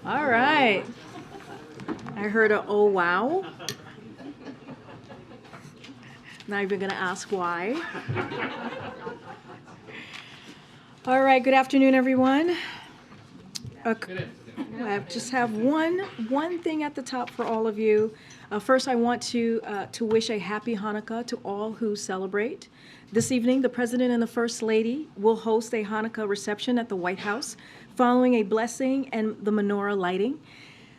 All right. I heard a oh wow. Not even going to ask why. All right, good afternoon, everyone. I just have one thing at the top for all of you. First, I want to wish a happy Hanukkah to all who celebrate. This evening, the President and the First Lady will host a Hanukkah reception at the White House, following a blessing and the menorah lighting.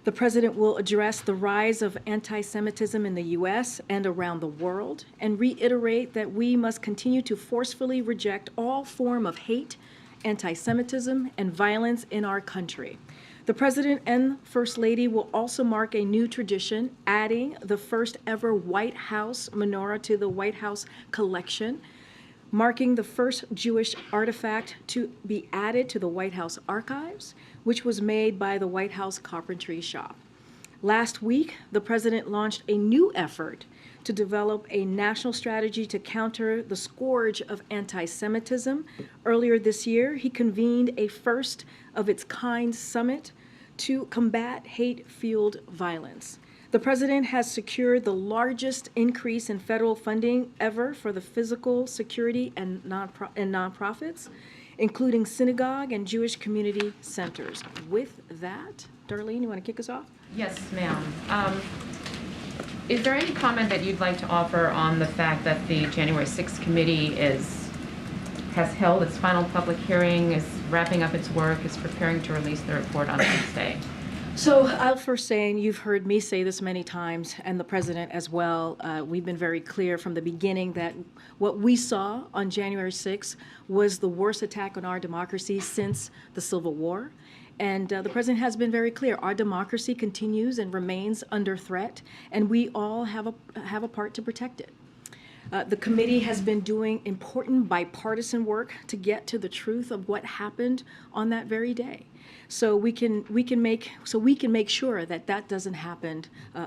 The President will address the rise of anti-Semitism in the U.S. and around the world, and reiterate that we must continue to forcefully reject all form of hate, anti-Semitism, and violence in our country. The President and First Lady will also mark a new tradition, adding the first ever White House menorah to the White House collection, marking the first Jewish artifact to be added to the White House archives, which was made by the White House Carpentry Shop. Last week, the President launched a new effort to develop a national strategy to counter the scourge of anti-Semitism. Earlier this year, he convened a first-of-its-kind summit to combat hate-fueled violence. The President has secured the largest increase in federal funding ever for the physical security and nonprofits, including synagogue and Jewish community centers. With that, Darlene, you want to kick us off? Yes, ma'am. Is there any comment that you'd like to offer on the fact that the January 6th committee has held its final public hearing, is wrapping up its work, is preparing to release the report on Wednesday? So I'll first say, and you've heard me say this many times, and the President as well, we've been very clear from the beginning that what we saw on January 6th was the worst attack on our democracy since the Civil War. And the President has been very clear. Our democracy continues and remains under threat, and we all have a part to protect it. The committee has been doing important bipartisan work to get to the truth of what happened on that very day, so we can make sure that that doesn't happen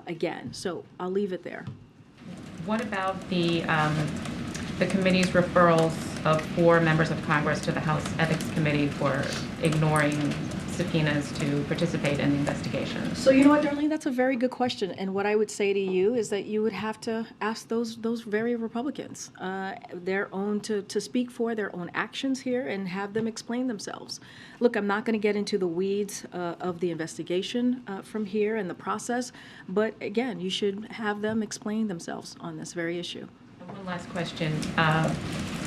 again. So I'll leave it there. What about the committee's referrals of 4 members of Congress to the House Ethics Committee for ignoring subpoenas to participate in the investigation? So you know what, Darlene, that's a very good question. And what I would say to you is that you would have to ask those very Republicans their own to speak for their own actions here and have them explain themselves. Look, I'm not going to get into the weeds of the investigation from here and the process, but again, you should have them explain themselves on this very issue. One last question.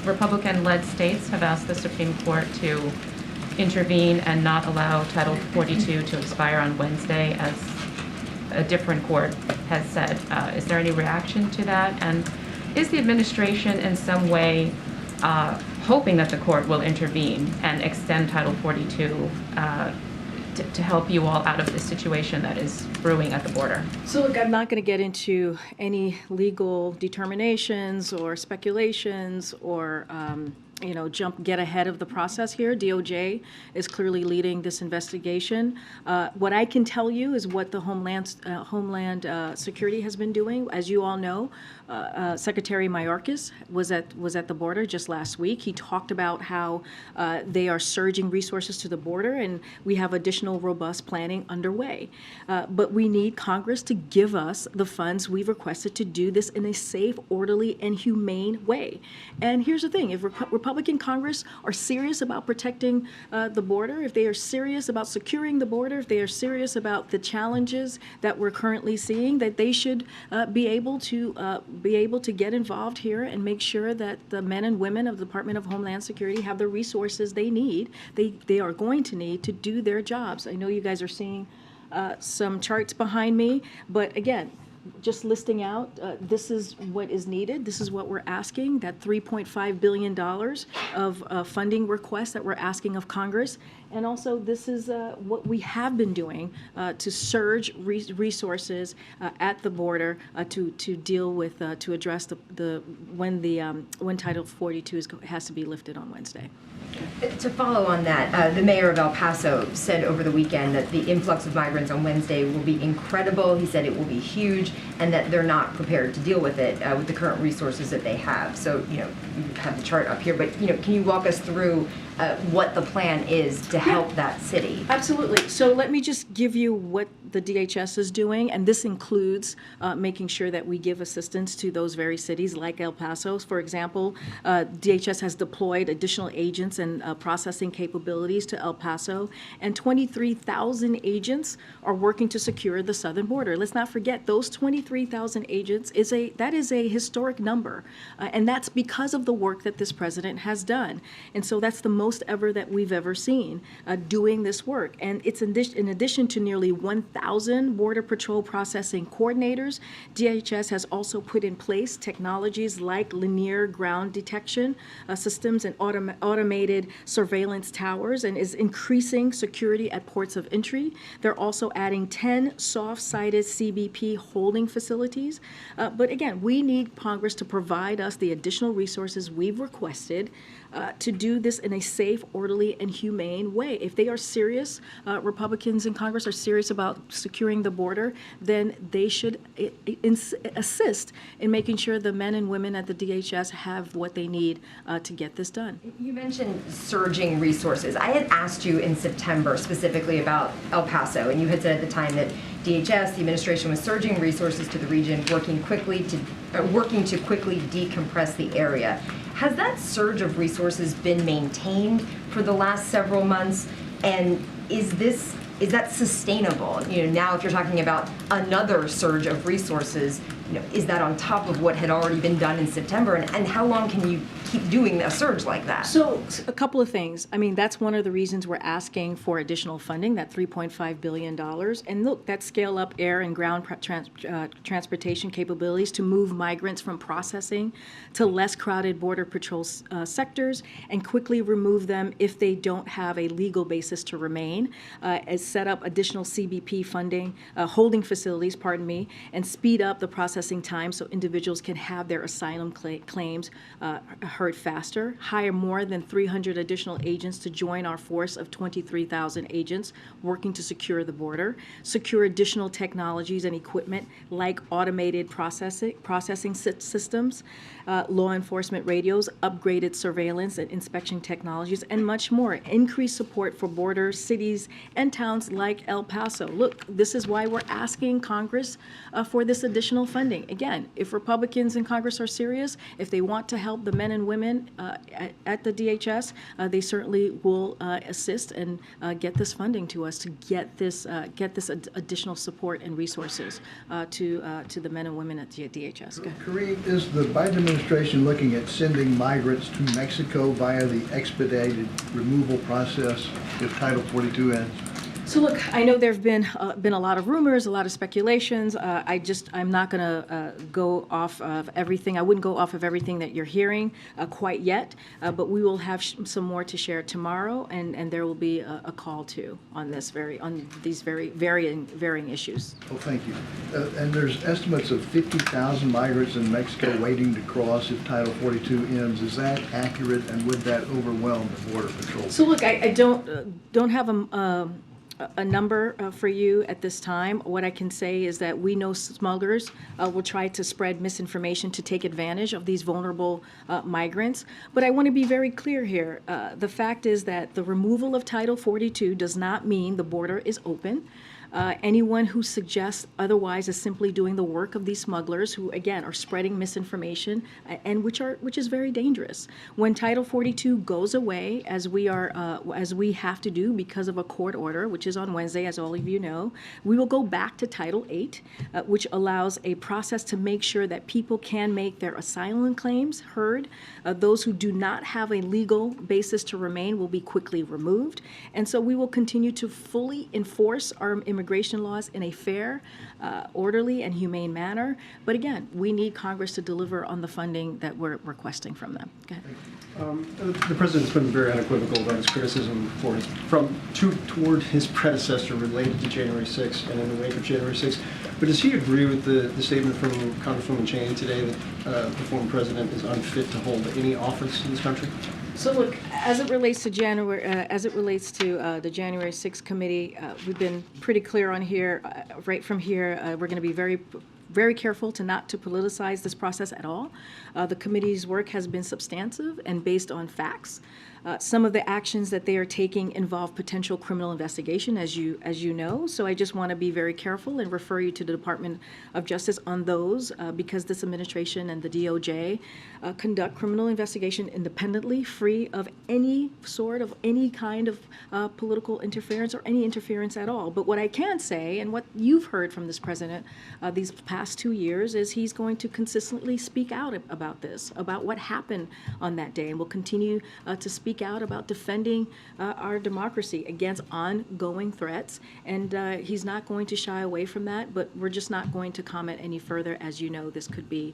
Republican-led states have asked the Supreme Court to intervene and not allow Title 42 to expire on Wednesday, as a different court has said. Is there any reaction to that? And is the administration in some way hoping that the court will intervene and extend Title 42 to help you all out of this situation that is brewing at the border? So look, I'm not going to get into any legal determinations or speculations or get ahead of the process here. DOJ is clearly leading this investigation. What I can tell you is what the Homeland Security has been doing. As you all know, Secretary Mayorkas was at the border just last week. He talked about how they are surging resources to the border, and we have additional robust planning underway. But we need Congress to give us the funds we've requested to do this in a safe, orderly, and humane way. And here's the thing: if Republican Congress are serious about protecting the border, if they are serious about securing the border, if they are serious about the challenges that we're currently seeing, that they should be able to get involved here and make sure that the men and women of the Department of Homeland Security have the resources they need, they are going to need to do their jobs. I know you guys are seeing some charts behind me, but again, just listing out, this is what is needed. This is what we're asking, that $3.5 billion of funding requests that we're asking of Congress. And also, this is what we have been doing to surge resources at the border to deal with, to address when Title 42 has to be lifted on Wednesday. To follow on that, the mayor of El Paso said over the weekend that the influx of migrants on Wednesday will be incredible. He said it will be huge and that they're not prepared to deal with it with the current resources that they have. So, you have the chart up here, but, can you walk us through what the plan is to help that city? Absolutely. So let me just give you what the DHS is doing, and this includes making sure that we give assistance to those very cities like El Paso. For example, DHS has deployed additional agents and processing capabilities to El Paso, and 23,000 agents are working to secure the southern border. Let's not forget, those 23,000 agents is a historic number, and that's because of the work that this president has done. And so that's the most ever that we've ever seen doing this work. And it's in addition to nearly 1,000 Border Patrol processing coordinators, DHS has also put in place technologies like linear ground detection systems and automated surveillance towers, and is increasing security at ports of entry. They're also adding 10 soft-sided CBP holding facilities. But again, we need Congress to provide us the additional resources we've requested to do this in a safe, orderly, and humane way. If they are serious, Republicans in Congress are serious about securing the border, then they should assist in making sure the men and women at the DHS have what they need to get this done. You mentioned surging resources. I had asked you in September specifically about El Paso, and you had said at the time that DHS, the administration, was surging resources to the region, working to quickly decompress the area. Has that surge of resources been maintained for the last several months? And is that sustainable? Now if you're talking about another surge of resources, is that on top of what had already been done in September? And how long can you keep doing a surge like that? So a couple of things. I mean, that's one of the reasons we're asking for additional funding, that $3.5 billion. And look, that scale up air and ground transportation capabilities to move migrants from processing to less crowded Border Patrol sectors and quickly remove them if they don't have a legal basis to remain, as set up additional CBP funding, holding facilities, and speed up the processing time so individuals can have their asylum claims heard faster, hire more than 300 additional agents to join our force of 23,000 agents working to secure the border, secure additional technologies and equipment like automated processing systems, law enforcement radios, upgraded surveillance and inspection technologies, and much more. Increased support for border cities and towns like El Paso. Look, this is why we're asking Congress for this additional funding. Again, if Republicans in Congress are serious, if they want to help the men and women at the DHS, they certainly will assist and get this funding to us to get this additional support and resources to the men and women at the DHS. Karine, is the Biden administration looking at sending migrants to Mexico via the expedited removal process if Title 42 ends? So look, I know there have been a lot of rumors, a lot of speculations. I'm not going to go off of everything. I wouldn't go off of everything that you're hearing quite yet, but we will have some more to share tomorrow, and there will be a call too on these very varying issues. Oh, thank you. And there's estimates of 50,000 migrants in Mexico waiting to cross if Title 42 ends. Is that accurate, and would that overwhelm the Border Patrol? So look, I don't have a number for you at this time. What I can say is that we know smugglers will try to spread misinformation to take advantage of these vulnerable migrants. But I want to be very clear here. The fact is that the removal of Title 42 does not mean the border is open. Anyone who suggests otherwise is simply doing the work of these smugglers who, again, are spreading misinformation and which is very dangerous. When Title 42 goes away, as we have to do because of a court order, which is on Wednesday, as all of you know, we will go back to Title 8, which allows a process to make sure that people can make their asylum claims heard. Those who do not have a legal basis to remain will be quickly removed. And so we will continue to fully enforce our immigration laws in a fair, orderly, and humane manner. But again, we need Congress to deliver on the funding that we're requesting from them. Go ahead. The president's been very unequivocal about his criticism toward his predecessor related to January 6th and in the wake of January 6th. But does he agree with the statement from Congresswoman Cheney today that the former president is unfit to hold any office in this country? So look, as it relates to the January 6th committee, we've been pretty clear on here. Right from here, we're going to be very very careful not to politicize this process at all. The committee's work has been substantive and based on facts. Some of the actions that they are taking involve potential criminal investigation, as you know. So I just want to be very careful and refer you to the Department of Justice on those, because this administration and the DOJ conduct criminal investigation independently, free of any kind of political interference or any interference at all. But what I can say, and what you've heard from this president these past 2 years, is he's going to consistently speak out about this, about what happened on that day, and will continue to speak out about defending our democracy against ongoing threats. And he's not going to shy away from that, but we're just not going to comment any further. As you know, this could be,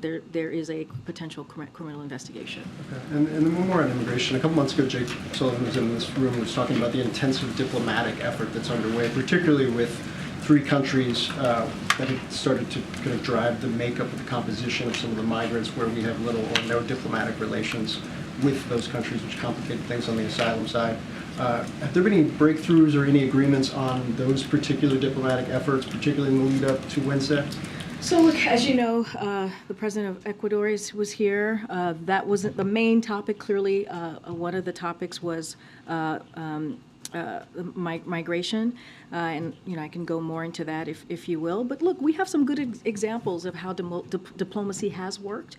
there is a potential criminal investigation. Okay. And then one more on immigration. A couple months ago, Jake Sullivan was in this room and was talking about the intensive diplomatic effort that's underway, particularly with 3 countries that have started to kind of drive the makeup of the composition of some of the migrants where we have little or no diplomatic relations with those countries, which complicate things on the asylum side. Have there been any breakthroughs or any agreements on those particular diplomatic efforts, particularly in the lead up to Wednesday? So, look, as you know, the president of Ecuador was here. That wasn't the main topic. Clearly, one of the topics was migration, and I can go more into that if you will. But look, we have some good examples of how diplomacy has worked.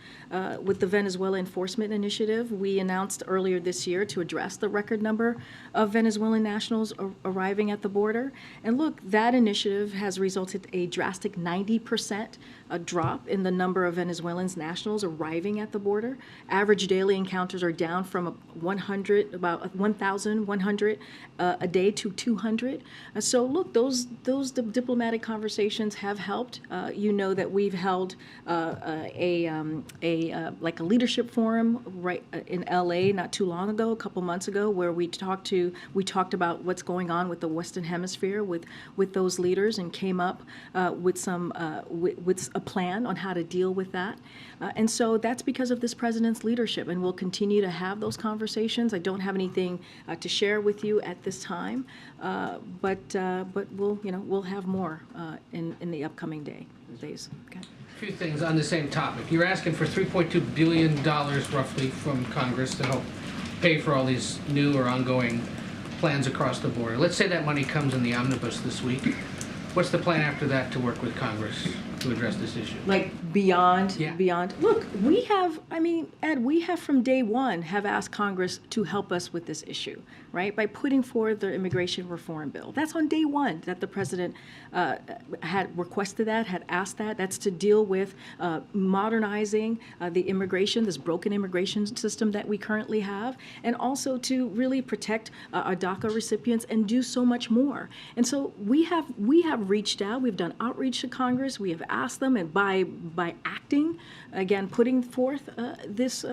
With the Venezuela Enforcement Initiative, we announced earlier this year to address the record number of Venezuelan nationals arriving at the border. And look, that initiative has resulted in a drastic 90% drop in the number of Venezuelans nationals arriving at the border. Average daily encounters are down from about 1,100 a day to 200. So look, those diplomatic conversations have helped. You know that we've held like a leadership forum right in LA not too long ago, a couple months ago, where we talked about what's going on with the Western Hemisphere with those leaders, and came up with a plan on how to deal with that. And so that's because of this president's leadership, and we'll continue to have those conversations. I don't have anything to share with you at this time, but we'll have more in the upcoming days. Okay. A few things on the same topic. You're asking for $3.2 billion roughly from Congress to help pay for all these new or ongoing plans across the border. Let's say that money comes in the omnibus this week. What's the plan after that to work with Congress to address this issue? Like beyond. Look, Ed, we have from day one have asked Congress to help us with this issue, right? By putting forward the immigration reform bill. That's on day one that the president had requested that, had asked that. That's to deal with modernizing this broken immigration system that we currently have, and also to really protect our DACA recipients and do so much more. And so we have reached out. We've done outreach to Congress. We have asked them, and by acting, again, putting forth this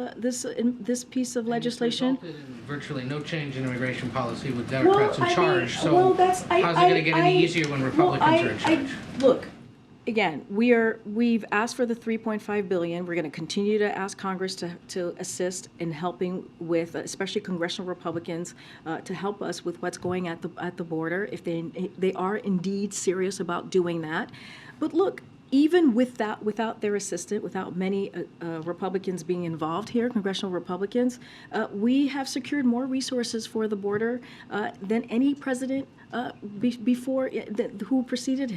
piece of legislation. It's resulted in virtually no change in immigration policy with Democrats in charge. How's it going to get any easier when Republicans are in charge? Look, again, we've asked for the $3.5 billion. We're going to continue to ask Congress to assist in helping with, especially congressional Republicans, to help us with what's going at the border if they are indeed serious about doing that. But look, even without their assistance, without many Republicans being involved here, congressional Republicans, we have secured more resources for the border than any president who preceded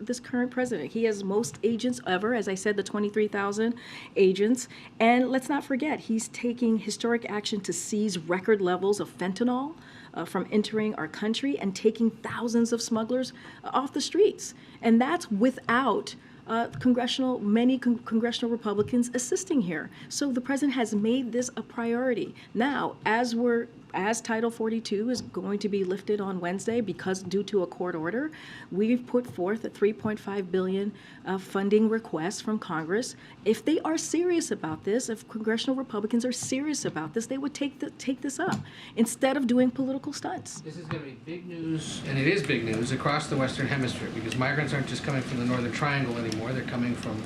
this current president. He has most agents ever, as I said, the 23,000 agents. And let's not forget, he's taking historic action to seize record levels of fentanyl from entering our country and taking thousands of smugglers off the streets. And that's without many congressional Republicans assisting here. So the president has made this a priority. Now, as Title 42 is going to be lifted on Wednesday due to a court order, we've put forth a $3.5 billion funding request from Congress. If they are serious about this, if congressional Republicans are serious about this, they would take this up instead of doing political stunts. This is going to be big news, and it is big news across the Western Hemisphere, because migrants aren't just coming from the Northern Triangle anymore. They're coming from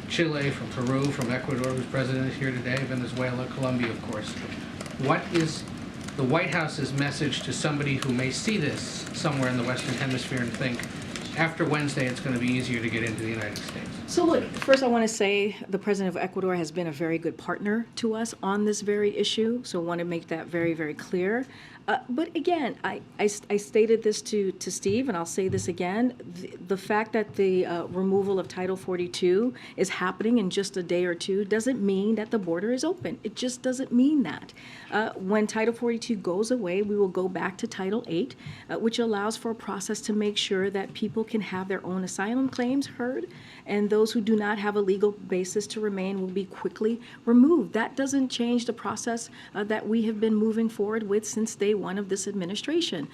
Chile, from Peru, from Ecuador, whose president is here today, Venezuela, Colombia, of course. What is the White House's message to somebody who may see this somewhere in the Western Hemisphere and think, after Wednesday, it's going to be easier to get into the United States? So look, first I want to say the president of Ecuador has been a very good partner to us on this very issue, so I want to make that very, very clear. But again, I stated this to Steve, and I'll say this again. The fact that the removal of Title 42 is happening in just a day or two doesn't mean that the border is open. It just doesn't mean that. When Title 42 goes away, we will go back to Title 8, which allows for a process to make sure that people can have their own asylum claims heard, and those who do not have a legal basis to remain will be quickly removed. That doesn't change the process that we have been moving forward with since day one of this administration.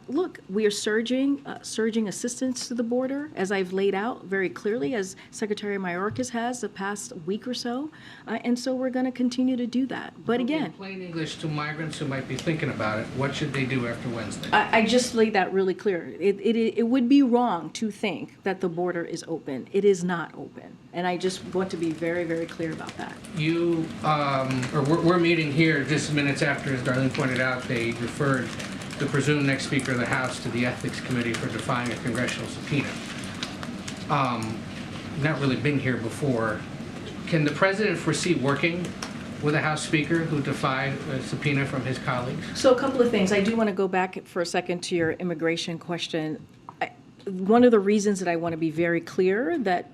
Look, we are surging assistance to the border, as I've laid out very clearly, as Secretary Mayorkas has the past week or so, and so we're going to continue to do that. But again, In plain English to migrants who might be thinking about it, what should they do after Wednesday? I just laid that really clear. It would be wrong to think that the border is open. It is not open. And I just want to be very, very clear about that. You, we're meeting here just minutes after, as Darlene pointed out, they referred the presumed next Speaker of the House to the Ethics Committee for defying a congressional subpoena. Not really been here before. Can the President foresee working with a House Speaker who defied a subpoena from his colleagues? So a couple of things. I do want to go back for a second to your immigration question. One of the reasons that I want to be very clear that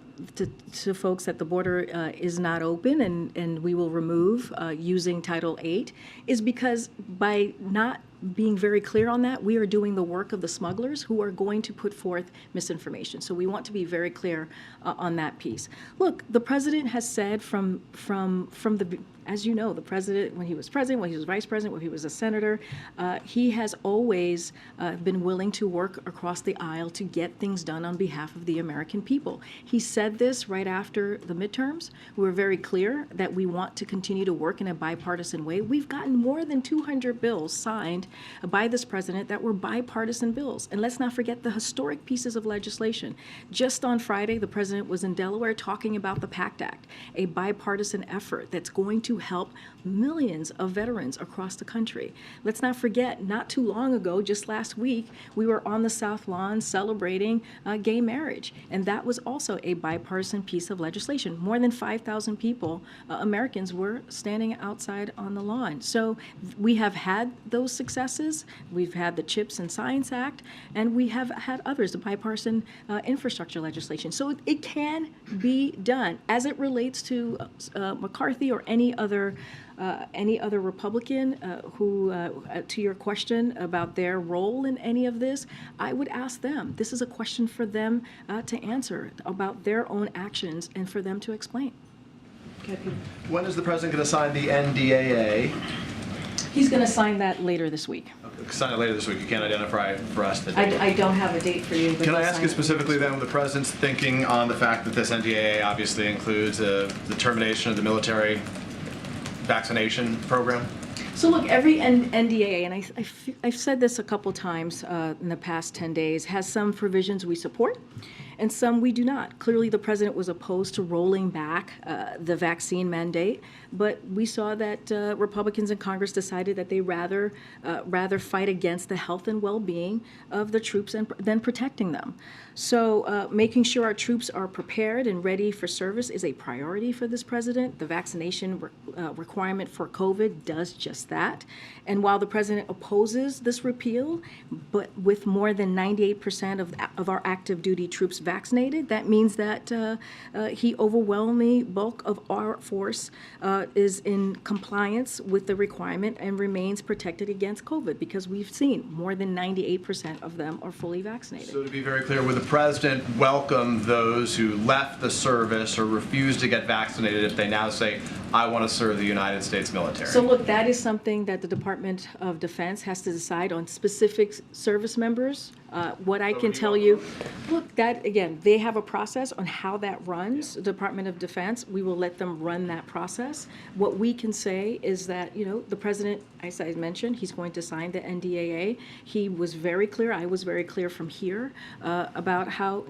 to folks that the border is not open and we will remove using Title 8 is because by not being very clear on that, we are doing the work of the smugglers who are going to put forth misinformation. So we want to be very clear on that piece. Look, the president has said from the, as you know, the president, when he was president, when he was vice president, when he was a senator, he has always been willing to work across the aisle to get things done on behalf of the American people. He said this right after the midterms. We were very clear that we want to continue to work in a bipartisan way. We've gotten more than 200 bills signed by this president that were bipartisan bills. And let's not forget the historic pieces of legislation. Just on Friday, the president was in Delaware talking about the PACT Act, a bipartisan effort that's going to help millions of veterans across the country. Let's not forget, not too long ago, just last week, we were on the South Lawn celebrating gay marriage. And that was also a bipartisan piece of legislation. More than 5,000 people, Americans, were standing outside on the lawn. So we have had those successes. We've had the CHIPS and Science Act, and we have had others, the bipartisan infrastructure legislation. So it can be done. As it relates to McCarthy or any other Republican who, to your question about their role in any of this, I would ask them. This is a question for them to answer about their own actions and for them to explain. Okay, Peter. When is the president going to sign the NDAA? He's going to sign that later this week. Sign it later this week. You can't identify for us the date. I don't have a date for you. But Can I he'll ask sign you it specifically then, the president's thinking on the fact that this NDAA obviously includes the termination of the military vaccination program? So look, every NDAA, and I've said this a couple times in the past 10 days, has some provisions we support and some we do not. Clearly, the president was opposed to rolling back the vaccine mandate, but we saw that Republicans in Congress decided that they rather fight against the health and well-being of the troops than protecting them. So making sure our troops are prepared and ready for service is a priority for this president. The vaccination requirement for COVID does just that. And while the president opposes this repeal, but with more than 98% of our active duty troops vaccinated, that means that he overwhelming bulk of our force is in compliance with the requirement and remains protected against COVID, because we've seen more than 98% of them are fully vaccinated. So to be very clear, would the president welcome those who left the service or refused to get vaccinated if they now say, I want to serve the United States military? So look, that is something that the Department of Defense has to decide on specific service members. What I can tell you, look, that again, they have a process on how that runs. The Department of Defense, we will let them run that process. What we can say is that, the president, as I mentioned, he's going to sign the NDAA. He was very clear. I was very clear from here about how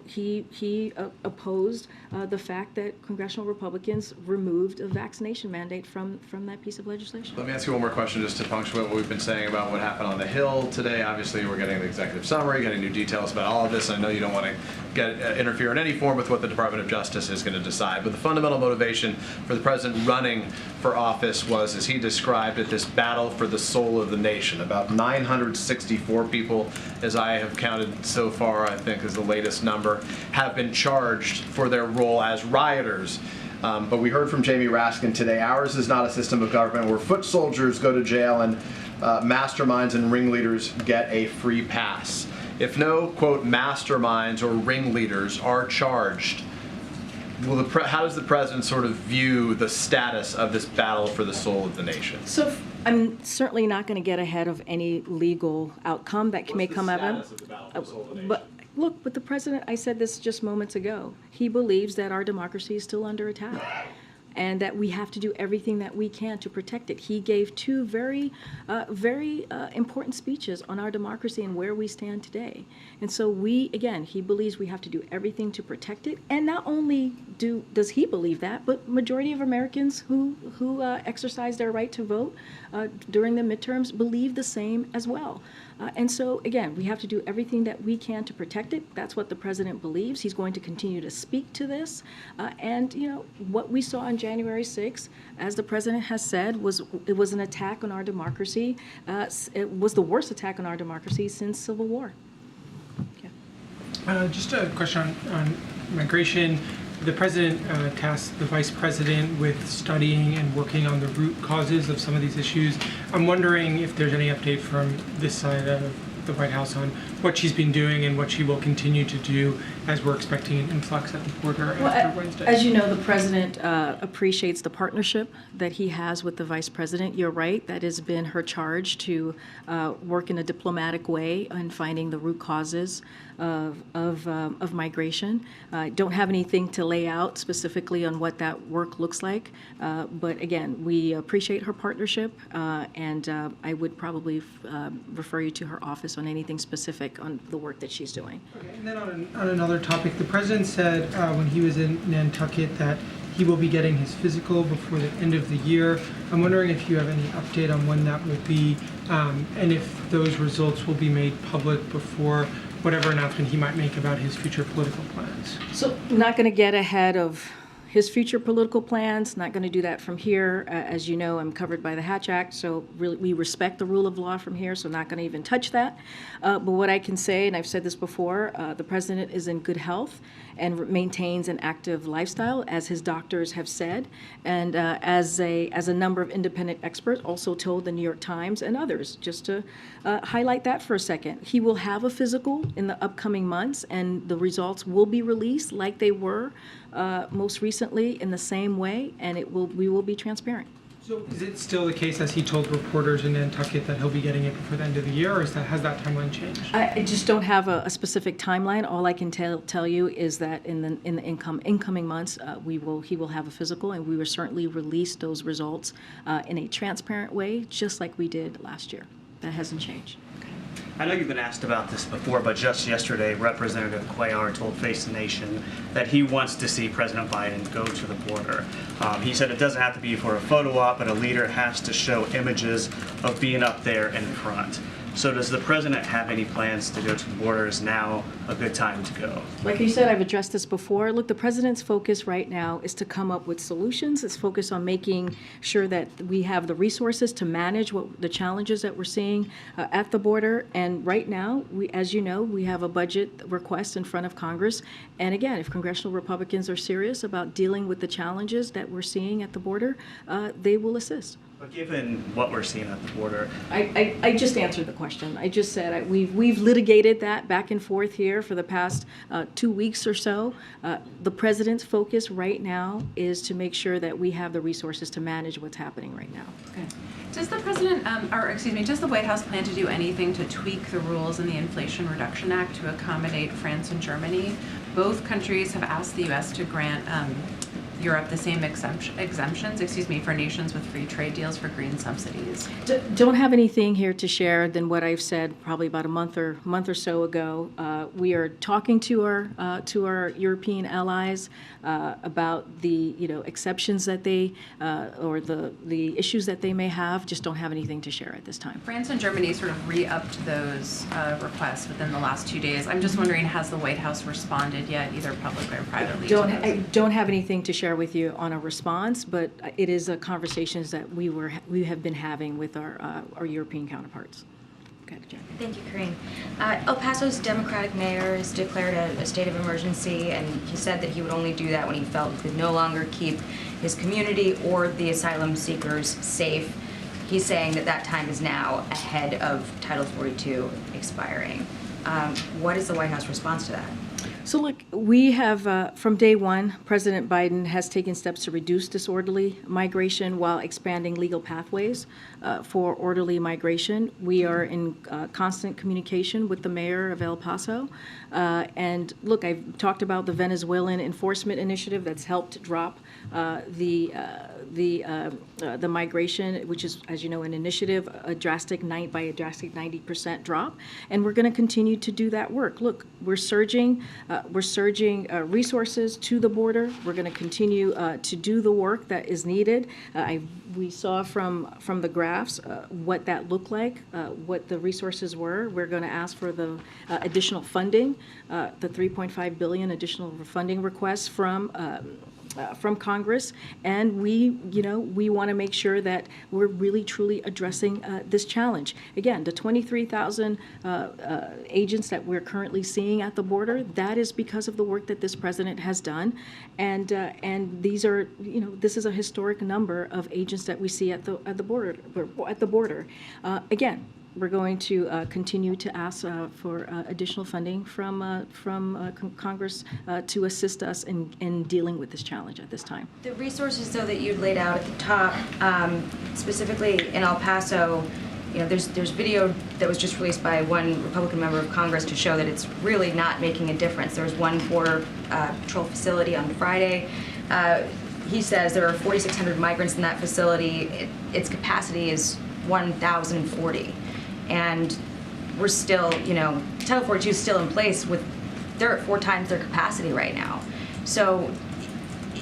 he opposed the fact that congressional Republicans removed a vaccination mandate from that piece of legislation. Let me ask you one more question just to punctuate what we've been saying about what happened on the Hill today. Obviously, we're getting the executive executive summary, getting new details about all of this. I know you don't want to interfere in any form with what the Department of Justice is going to decide, but the fundamental motivation for the president running for office was, as he described it, this battle for the soul of the nation. About 964 people, as I have counted so far, I think is the latest number, have been charged for their role as rioters. But we heard from Jamie Raskin today, ours is not a system of government where foot soldiers go to jail and masterminds and ringleaders get a free pass. If no, quote, masterminds or ringleaders are charged, how does the president sort of view the status of this battle for the soul of the nation? So I'm certainly not going to get ahead of any legal outcome that may come out of it. But look, with the president, I said this just moments ago. He believes that our democracy is still under attack, and that we have to do everything that we can to protect it. He gave two very important speeches on our democracy and where we stand today. And so he believes we have to do everything to protect it. And not only does he believe that, but majority of Americans who exercise their right to vote during the midterms believe the same as well. And so, again, we have to do everything that we can to protect it. That's what the president believes. He's going to continue to speak to this. And, what we saw on January 6th, as the president has said, was an attack on our democracy. It was the worst attack on our democracy since Civil War. Yeah. Just a question on migration. The president tasked the vice president with studying and working on the root causes of some of these issues. I'm wondering if there's any update from this side of the White House on what she's been doing and what she will continue to do as we're expecting an influx at the border after Wednesday. As you know, the president appreciates the partnership that he has with the vice president. You're right, that has been her charge to work in a diplomatic way in finding the root causes of migration. I don't have anything to lay out specifically on what that work looks like, but again, we appreciate her partnership, and I would probably refer you to her office on anything specific on the work that she's doing. Okay, and then on another topic, the president said when he was in Nantucket that he will be getting his physical before the end of the year. I'm wondering if you have any update on when that will be, and if those results will be made public before whatever announcement he might make about his future political plans. So, not going to get ahead of his future political plans, not going to do that from here. As you know, I'm covered by the Hatch Act, so really we respect the rule of law from here, so not going to even touch that. But what I can say, and I've said this before, the president is in good health and maintains an active lifestyle, as his doctors have said, and as a number of independent experts also told the New York Times and others. Just to highlight that for a second, he will have a physical in the upcoming months, and the results will be released like they were most recently in the same way, and we will be transparent. So is it still the case, as he told reporters in Nantucket, that he'll be getting it before the end of the year, or has that timeline changed? I just don't have a specific timeline. All I can tell you is that in the incoming months, he will have a physical, and we will certainly release those results in a transparent way, just like we did last year. That hasn't changed. I know you've been asked about this before, but just yesterday, Representative Cuellar told Face the Nation that he wants to see President Biden go to the border. He said it doesn't have to be for a photo op, but a leader has to show images of being up there in front. So does the president have any plans to go to the border? Is now a good time to go? Like you said, I've addressed this before. Look, the president's focus right now is to come up with solutions. It's focused on making sure that we have the resources to manage the challenges that we're seeing at the border. And right now, as you know, we have a budget request in front of Congress. And again, if congressional Republicans are serious about dealing with the challenges that we're seeing at the border, they will assist. But given what we're seeing at the border, I just answered the question. I just said we've litigated that back and forth here for the past 2 weeks or so. The president's focus right now is to make sure that we have the resources to manage what's happening right now. Okay. Does the president, does the White House plan to do anything to tweak the rules in the Inflation Reduction Act to accommodate France and Germany? Both countries have asked the U.S. to grant Europe the same exemptions, for nations with free trade deals for green subsidies? Don't have anything here to share than what I've said probably about a month or so ago. We are talking to our European allies about the exceptions that they or the issues that they may have. Just don't have anything to share at this time. France and Germany sort of re-upped those requests within the last 2 days. I'm just wondering, has the White House responded yet, either publicly or privately? I don't have anything to share with you on a response, but it is a conversations that we have been having with our European counterparts. Okay, Jen. Thank you, Karine. El Paso's Democratic mayor has declared a state of emergency, and he said that he would only do that when he felt he could no longer keep his community or the asylum seekers safe. He's saying that that time is now ahead of Title 42 expiring. What is the White House response to that? So look, we have, from day one, President Biden has taken steps to reduce disorderly migration while expanding legal pathways for orderly migration. We are in constant communication with the mayor of El Paso. And look, I've talked about the Venezuelan enforcement initiative that's helped drop the migration, which is, as you know, an initiative, by a drastic 90% drop. And we're going to continue to do that work. Look, we're surging resources to the border. We're going to continue to do the work that is needed. We saw from the graphs what that looked like, what the resources were. We're going to ask for the additional funding, the $3.5 billion additional funding requests from Congress, and we want to make sure that we're really truly addressing this challenge. Again, the 23,000 agents that we're currently seeing at the border, that is because of the work that this president has done, and these are this is a historic number of agents that we see at the border. Again, we're going to continue to ask for additional funding from Congress to assist us in dealing with this challenge at this time. The resources, though, that you laid out at the top, specifically in El Paso, there's video that was just released by one Republican member of Congress to show that it's really not making a difference. There was one border patrol facility on Friday. He says there are 4,600 migrants in that facility. Its capacity is 1,040. And we're still, Title 42 is still in place they're at 4 times their capacity right now. So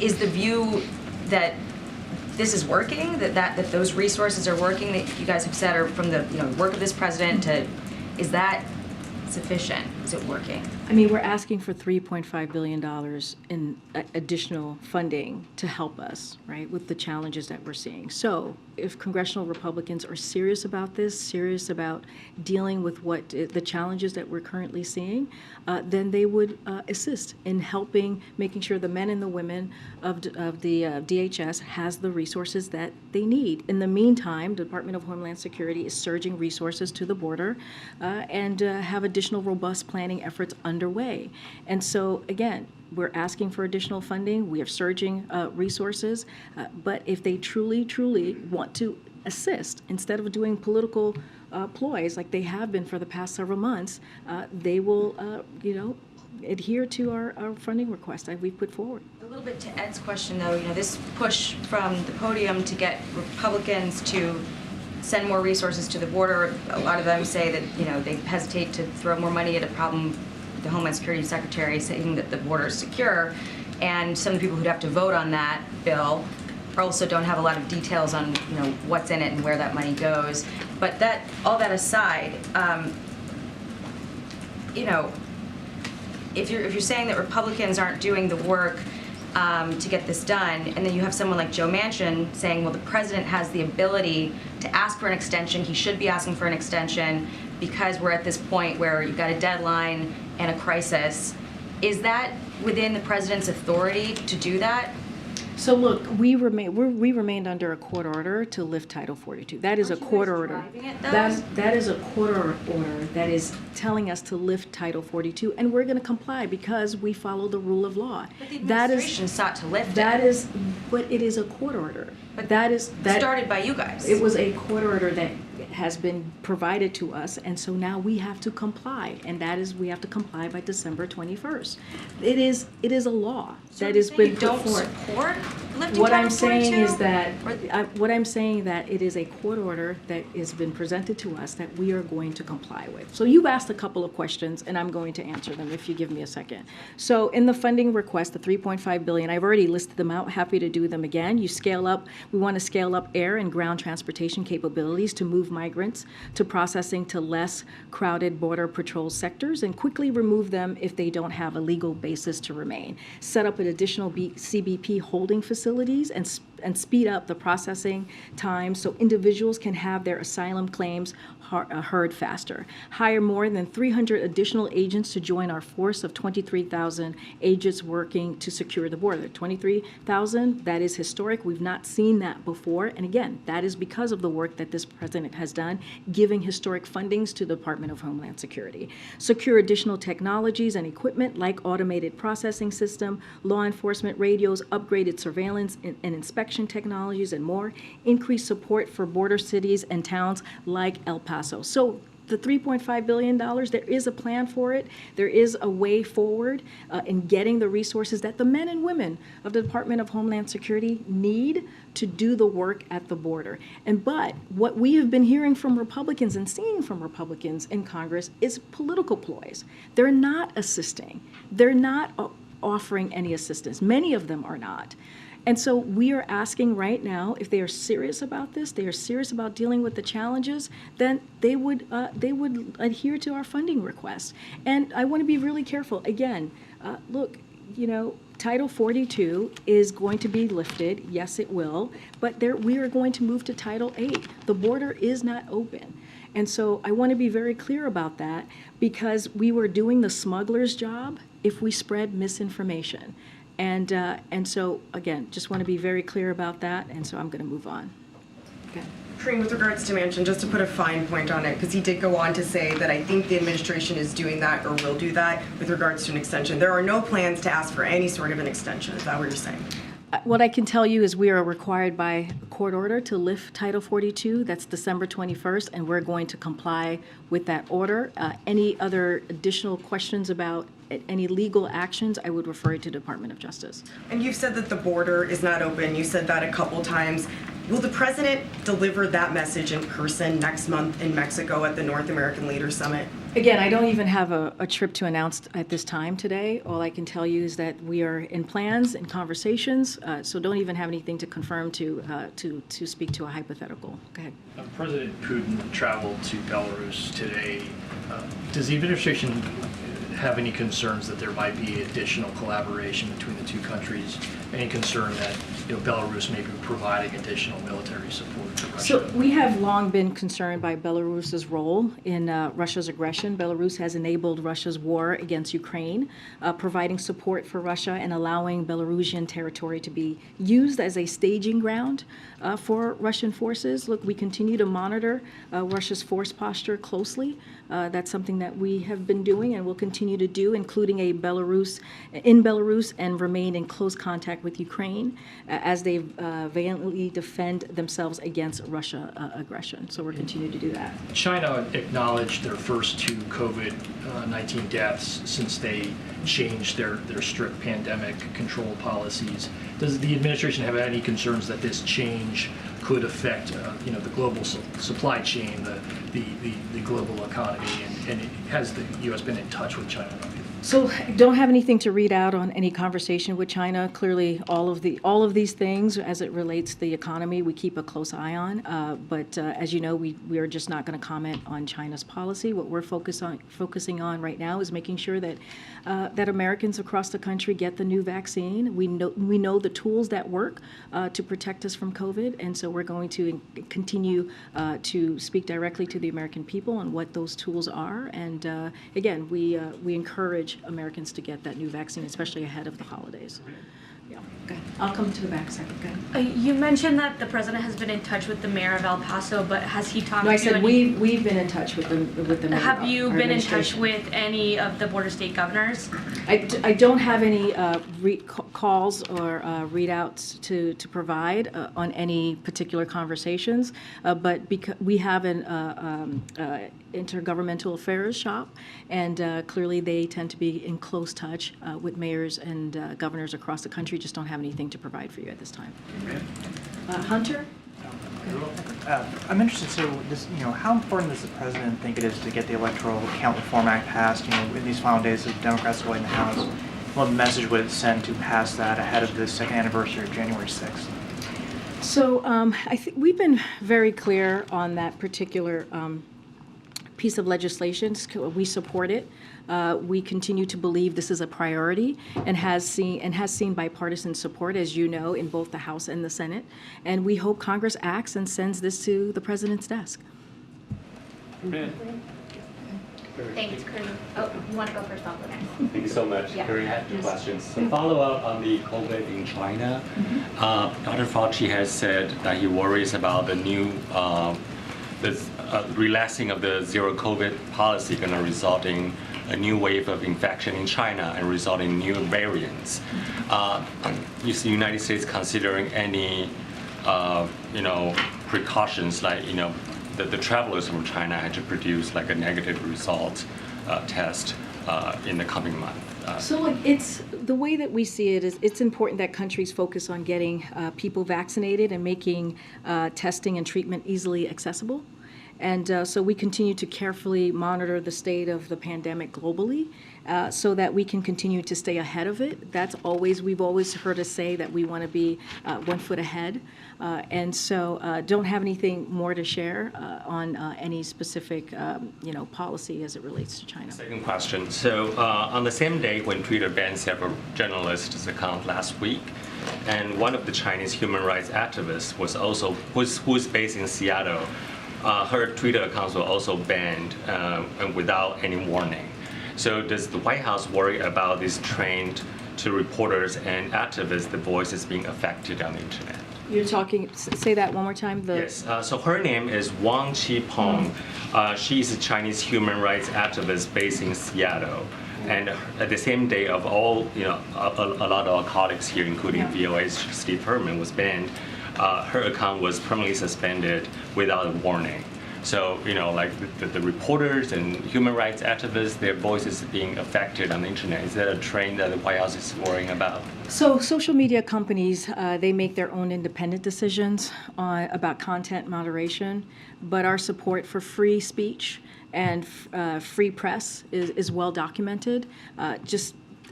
is the view that this is working, that those resources are working, that you guys have said are from the work of this president is that sufficient? Is it working? I mean, we're asking for $3.5 billion in additional funding to help us, right, with the challenges that we're seeing. So if congressional Republicans are serious about this, serious about dealing with the challenges that we're currently seeing, then they would assist in helping, making sure the men and the women of the DHS has the resources that they need. In the meantime, the Department of Homeland Security is surging resources to the border and have additional robust planning efforts underway. And so, again, we're asking for additional funding. We are surging resources. But if they truly, truly want to assist, instead of doing political ploys like they have been for the past several months, they will, adhere to our funding request that we've put forward. A little bit to Ed's question, though, this push from the podium to get Republicans to send more resources to the border, a lot of them say that, they hesitate to throw more money at a problem. The Homeland Security Secretary saying that the border is secure, and some of the people who'd have to vote on that bill also don't have a lot of details on what's in it and where that money goes. But all that aside, if you're saying that Republicans aren't doing the work to get this done, and then you have someone like Joe Manchin saying, well, the president has the ability to ask for an extension, he should be asking for an extension because we're at this point where you've got a deadline and a crisis. Is that within the president's authority to do that? So look, we remained under a court order to lift Title 42. That is a court order. That is a court order that is telling us to lift Title 42, and we're going to comply because we follow the rule of law. But the administration sought to lift but it is a court order. But that started by you guys. It was a court order that has been provided to us, and so now we have to comply, and that is we have to comply by December 21st. It is a law that has been put Don't forward. support lifting What Title I'm saying 42? is that, Or- what I'm saying that it is a court order that has been presented to us that we are going to comply with. So you've asked a couple of questions, and I'm going to answer them if you give me a second. So in the funding request, the $3.5 billion, I've already listed them out, happy to do them again. You scale up, we want to scale up air and ground transportation capabilities to move migrants to processing to less crowded border patrol sectors and quickly remove them if they don't have a legal basis to remain. Set up an additional CBP holding facilities and speed up the processing time so individuals can have their asylum claims heard faster. Hire more than 300 additional agents to join our force of 23,000 agents working to secure the border. 23,000, that is historic. We've not seen that before. And again, that is because of the work that this president has done, giving historic fundings to the Department of Homeland Security. Secure additional technologies and equipment like automated processing system, law enforcement radios, upgraded surveillance and inspection technologies, and more. Increase support for border cities and towns like El Paso. So the $3.5 billion, there is a plan for it. There is a way forward in getting the resources that the men and women of the Department of Homeland Security need to do the work at the border. But what we have been hearing from Republicans and seeing from Republicans in Congress is political ploys. They're not assisting. They're not offering any assistance. Many of them are not. And so we are asking right now, if they are serious about this, they are serious about dealing with the challenges, then they would adhere to our funding requests. And I want to be really careful. Again, look, Title 42 is going to be lifted. Yes, it will. But we are going to move to Title 8. The border is not open. And so I want to be very clear about that because we were doing the smuggler's job if we spread misinformation. And so, again, just want to be very clear about that, and so I'm going to move on. Okay. Karine, with regards to Manchin, just to put a fine point on it, because he did go on to say that I think the administration is doing that or will do that with regards to an extension. There are no plans to ask for any sort of an extension. Is that what you're saying? What I can tell you is we are required by court order to lift Title 42. That's December 21st, and we're going to comply with that order. Any other additional questions about any legal actions, I would refer you to Department of Justice. And you've said that the border is not open. You said that a couple times. Will the president deliver that message in person next month in Mexico at the North American Leaders Summit? Again, I don't even have a trip to announce at this time today. All I can tell you is that we are in plans and conversations, so don't even have anything to confirm to speak to a hypothetical. Go ahead. President Putin traveled to Belarus today. Does the administration have any concerns that there might be additional collaboration between the two countries? Any concern that Belarus may be providing additional military support to Russia? So we have long been concerned by Belarus's role in Russia's aggression. Belarus has enabled Russia's war against Ukraine, providing support for Russia and allowing Belarusian territory to be used as a staging ground for Russian forces. Look, we continue to monitor Russia's force posture closely. That's something that we have been doing and will continue to do, including in Belarus, and remain in close contact with Ukraine as they valiantly defend themselves against Russia aggression. So we're continuing to do that. China acknowledged their first two COVID-19 deaths since they changed their strict pandemic control policies. Does the administration have any concerns that this change could affect the global supply chain, the global economy, and has the U.S. been in touch with China? So don't have anything to read out on any conversation with China. Clearly, all of these things as it relates to the economy, we keep a close eye on. But as you know, we are just not going to comment on China's policy. What we're focusing on right now is making sure that that Americans across the country get the new vaccine. We know the tools that work to protect us from COVID, and so we're going to continue to speak directly to the American people on what those tools are. And again, we encourage Americans to get that new vaccine, especially ahead of the holidays. Yeah. Okay. I'll come to the back second. Go ahead. You mentioned that the president has been in touch with the mayor of El Paso, but has he talked No, I to said any? we've been in touch with the mayor. Have you our been in touch administration. with any of the border state governors? I don't have any calls or readouts to provide on any particular conversations, but because we have an intergovernmental affairs shop, and clearly they tend to be in close touch with mayors and governors across the country. Just don't have anything to provide for you at this time. Hunter? I'm interested, so this, how important does the president think it is to get the Electoral Count Reform Act passed, in these final days of Democrats away in the House? What message would it send to pass that ahead of the second anniversary of January 6th? So I think we've been very clear on that particular piece of legislation. We support it. We continue to believe this is a priority and has seen bipartisan support, as you know, in both the House and the Senate. And we hope Congress acts and sends this to the president's desk. Thanks, Karine. Oh, you want to go first? I'll go next. Thank you so much. Yeah. Karine, I have two questions. So follow up on the COVID in China. Dr. Fauci has said that he worries about the new relaxing of the zero COVID policy going to result in a new wave of infection in China and result in new variants. Is the United States considering any, precautions like, the travelers from China had to produce like a negative result test in the coming month? So it's the way that we see it is it's important that countries focus on getting people vaccinated and making testing and treatment easily accessible. And so we continue to carefully monitor the state of the pandemic globally so that we can continue to stay ahead of it. We've always heard us say that we want to be 1 foot ahead. And so don't have anything more to share on any specific, policy as it relates to China. Second question. So on the same day when Twitter banned several journalists' accounts last week, and one of the Chinese human rights activists was also who's based in Seattle. Her Twitter accounts were also banned and without any warning. So does the White House worry about this trend to reporters and activists, the voices being affected on the internet? You're talking, say that one more time. Yes, so her name is Wang Qipeng. She's a Chinese human rights activist based in Seattle. And at the same day of all, a lot of our colleagues here, including VOA's Steve Herman, was banned. Her account was permanently suspended without a warning. So, the reporters and human rights activists, their voices being affected on the internet. Is that a trend that the White House is worrying about? So social media companies, they make their own independent decisions about content moderation, but our support for free speech and free press is well documented.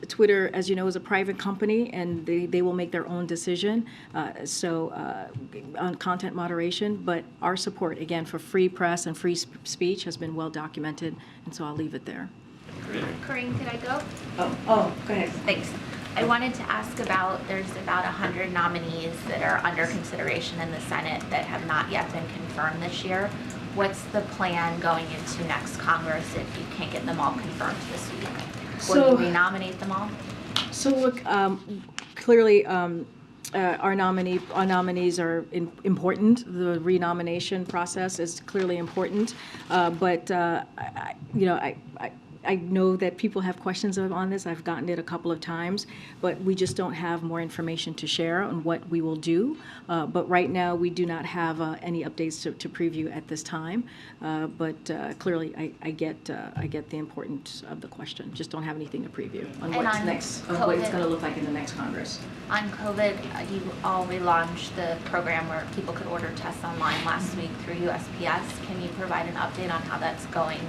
Twitter, as you know, is a private company, and they will make their own decision on content moderation. But our support, again, for free press and free speech has been well documented, and so I'll leave it there. Karine, could I go? Oh, go ahead. Thanks. I wanted to ask there's about 100 nominees that are under consideration in the Senate that have not yet been confirmed this year. What's the plan going into next Congress if you can't get them all confirmed this week? Will you renominate them all? So look, clearly our nominees are important. The renomination process is clearly important, but I know that people have questions on this. I've gotten it a couple of times, but we just don't have more information to share on what we will do. But right now, we do not have any updates to preview at this time. But clearly, I get the importance of the question. Just don't have anything to preview on what it's going to look like in the next Congress. On COVID, you all relaunched the program where people could order tests online last week through USPS. Can you provide an update on how that's going?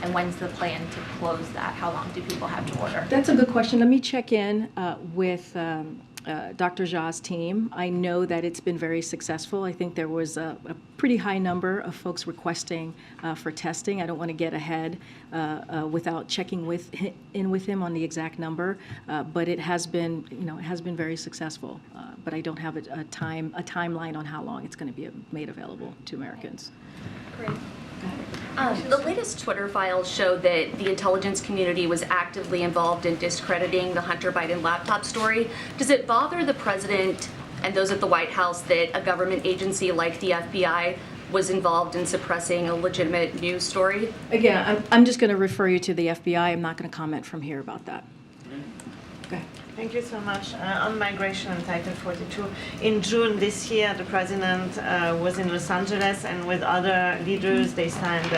And when's the plan to close that? How long do people have to order? That's a good question. Let me check in with Dr. Jha's team. I know that it's been very successful. I think there was a pretty high number of folks requesting for testing. I don't want to get ahead without checking with him on the exact number, but it has been, very successful. But I don't have a timeline on how long it's going to be made available to Americans. Great. The latest Twitter files show that the intelligence community was actively involved in discrediting the Hunter Biden laptop story. Does it bother the president and those at the White House that a government agency like the FBI was involved in suppressing a legitimate news story? Again, I'm just going to refer you to the FBI. I'm not going to comment from here about that. Okay. Thank you so much. On migration and Title 42, in June this year, the president was in Los Angeles, and with other leaders, they signed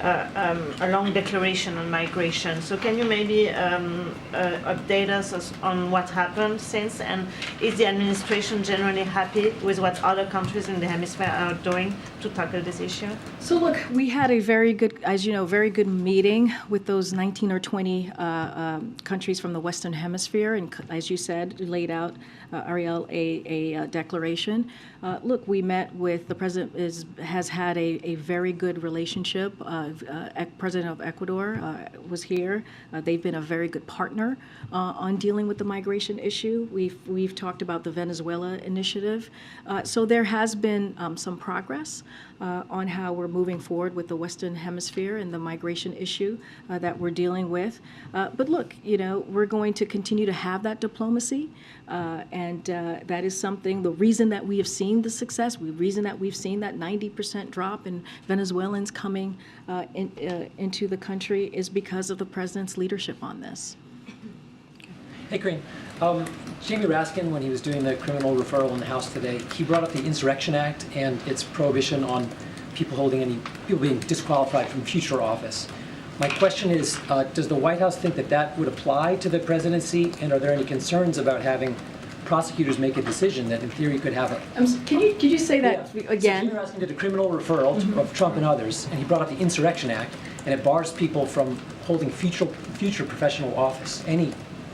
a long declaration on migration. So can you maybe update us on what happened since, and is the administration generally happy with what other countries in the hemisphere are doing to tackle this issue? So look, we had a very good, as you know, very good meeting with those 19 or 20 countries from the Western Hemisphere, and as you said, laid out, Ariel, a declaration. Look, we met with, the president has had a very good relationship. President of Ecuador was here. They've been a very good partner on dealing with the migration issue. We've talked about the Venezuela initiative. So there has been some progress on how we're moving forward with the Western Hemisphere and the migration issue that we're dealing with. But look, you know, we're going to continue to have that diplomacy, and that is something, the reason that we have seen the success, the reason that we've seen that 90% drop in Venezuelans coming into the country is because of the president's leadership on this. Hey, Karine. Jamie Raskin, when he was doing the criminal referral in the House today, he brought up the Insurrection Act and its prohibition on people being disqualified from future office. My question is, does the White House think that that would apply to the presidency, and are there any concerns about having prosecutors make a decision that in theory could have a... Can you say that again? So Jamie Raskin did a criminal referral of Trump and others, and he brought up the Insurrection Act, and it bars people from holding future professional office, any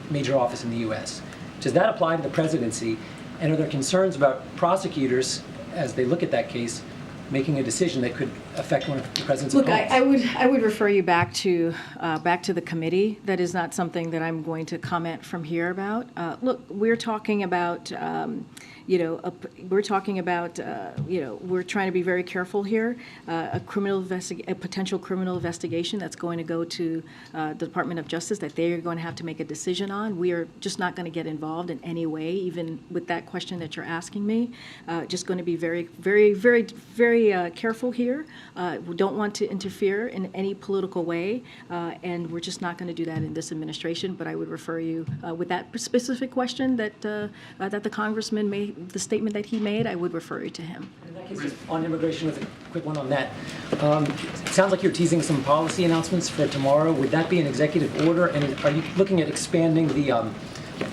major office in the U.S. Does that apply to the presidency? And are there concerns about prosecutors, as they look at that case, making a decision that could affect one of the president's opponents? I would refer you back to the committee. That is not something that I'm going to comment from here about. Look, we're talking about we're trying to be very careful here. A potential criminal investigation that's going to go to the Department of Justice that they are going to have to make a decision on. We are just not going to get involved in any way, even with that question that you're asking me. Just going to be very, very, very, very careful here. We don't want to interfere in any political way, and we're just not going to do that in this administration. But I would refer you with that specific question that the congressman made. The statement that he made, I would refer you to him. In that case, just on immigration, with a quick one on that. It sounds like you're teasing some policy announcements for tomorrow. Would that be an executive order? And are you looking at expanding the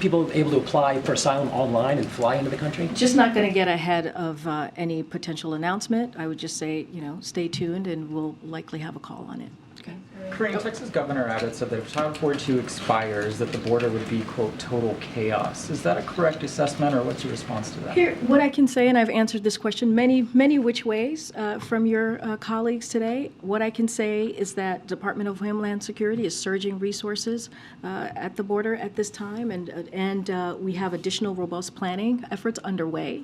people able to apply for asylum online and fly into the country? Just not going to get ahead of any potential announcement. I would just say, stay tuned, and we'll likely have a call on it. Okay. Karine, Texas Governor Abbott said that if Title 42 expires, that the border would be, quote, total chaos. Is that a correct assessment, or what's your response to that? Here, what I can say, and I've answered this question many which ways from your colleagues today, what I can say is that Department of Homeland Security is surging resources at the border at this time, and we have additional robust planning efforts underway.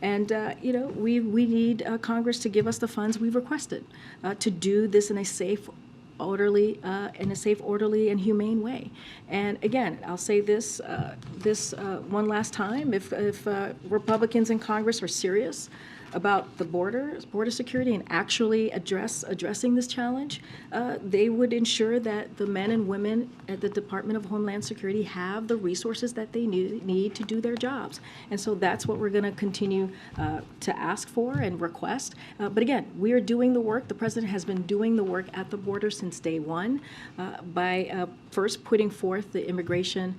And, we need Congress to give us the funds we've requested to do this in a safe, orderly, and humane way. And again, I'll say this one last time: if Republicans in Congress are serious about the border security and actually addressing this challenge, they would ensure that the men and women at the Department of Homeland Security have the resources that they need to do their jobs. And so that's what we're going to continue to ask for and request. But again, we are doing the work. The president has been doing the work at the border since day one by first putting forth the immigration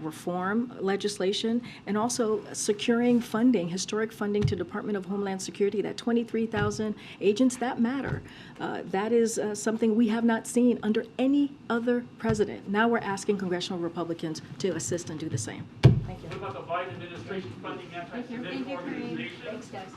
reform legislation and also securing funding, historic funding to Department of Homeland Security, that 23,000 agents that matter. That is something we have not seen under any other president. Now we're asking congressional Republicans to assist and do the same. Thank you. What about the Biden administration funding anti-Semitic organizations? Thanks, guys.